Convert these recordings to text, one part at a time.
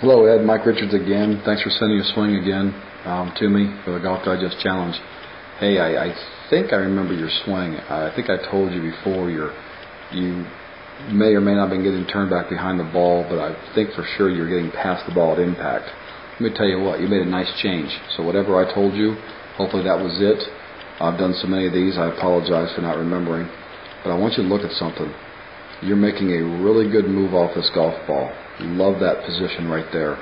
Hello Ed, Mike Richards again. Thanks for sending a swing again to me for the Golf Digest Challenge. Hey, I think I remember your swing. I think I told you before you may or may not have been getting turned back behind the ball, but I think for sure you're getting past the ball at impact. Let me tell you what, you made a nice change. So whatever I told you, hopefully that was it. I've done so many of these, I apologize for not remembering. But I want you to look at something. You're making a really good move off this golf ball. Love that position right there.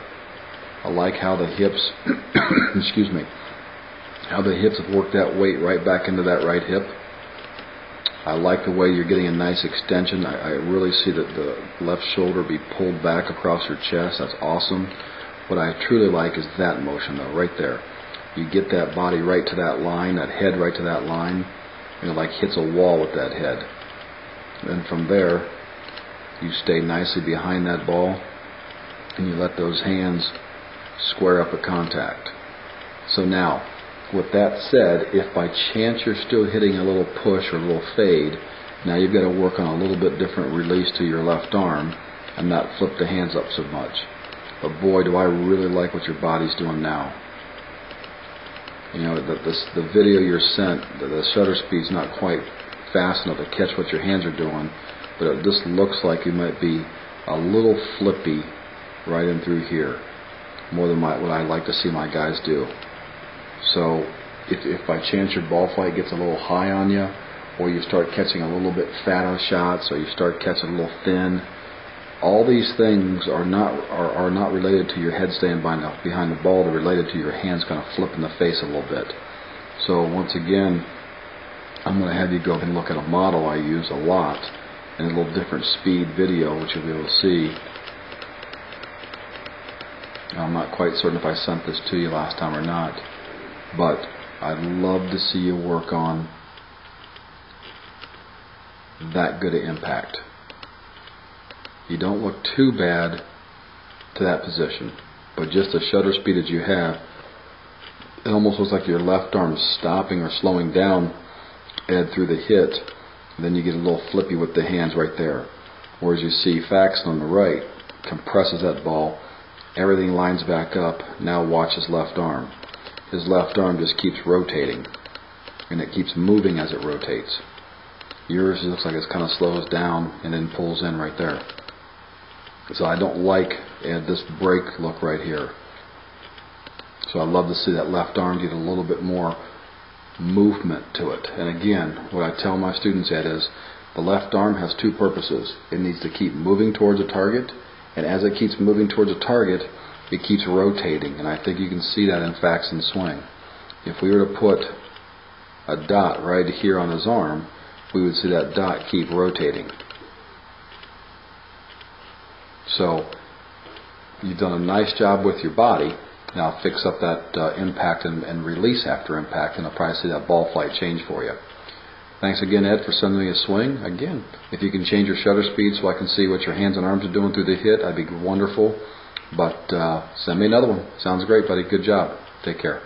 I like how the hips, excuse me, how the hips have worked that weight right back into that right hip. I like the way you're getting a nice extension. I really see that the left shoulder be pulled back across your chest. That's awesome. What I truly like is that motion though, right there. You get that body right to that line, that head right to that line, and it like hits a wall with that head. And from there, you stay nicely behind that ball and you let those hands square up at contact. So now, with that said, if by chance you're still hitting a little push or a little fade, now you've got to work on a little bit different release to your left arm and not flip the hands up so much. But boy, do I really like what your body's doing now. You know, the video you're sent, the shutter speed's not quite fast enough to catch what your hands are doing, but it just looks like you might be a little flippy right in through here, more than what I like to see my guys do. So if by chance your ball flight gets a little high on you, or you start catching a little bit fatter shots, or you start catching a little thin, all these things are not related to your head staying behind the ball. They're related to your hands kind of flipping the face a little bit. So once again, I'm going to have you go and look at a model I use a lot in a little different speed video, which you'll be able to see. I'm not quite certain if I sent this to you last time or not, but I'd love to see you work on that good an impact. You don't look too bad to that position, but just the shutter speed that you have, it almost looks like your left arm is stopping or slowing down Ed through the hit, and then you get a little flippy with the hands right there. Whereas you see Faxon on the right compresses that ball, everything lines back up. Now watch his left arm. His left arm just keeps rotating, and it keeps moving as it rotates. Yours looks like it kind of slows down and then pulls in right there. So I don't like this break look right here. So I'd love to see that left arm get a little bit more movement to it. And again, what I tell my students at is the left arm has two purposes. It needs to keep moving towards a target, and as it keeps moving towards a target, it keeps rotating. And I think you can see that in Faxon's swing. If we were to put a dot right here on his arm, we would see that dot keep rotating. So you've done a nice job with your body. Now fix up that impact and release after impact, and I'll probably see that ball flight change for you. Thanks again, Ed, for sending me a swing. Again, if you can change your shutter speed so I can see what your hands and arms are doing through the hit, that'd be wonderful. But send me another one. Sounds great, buddy. Good job. Take care.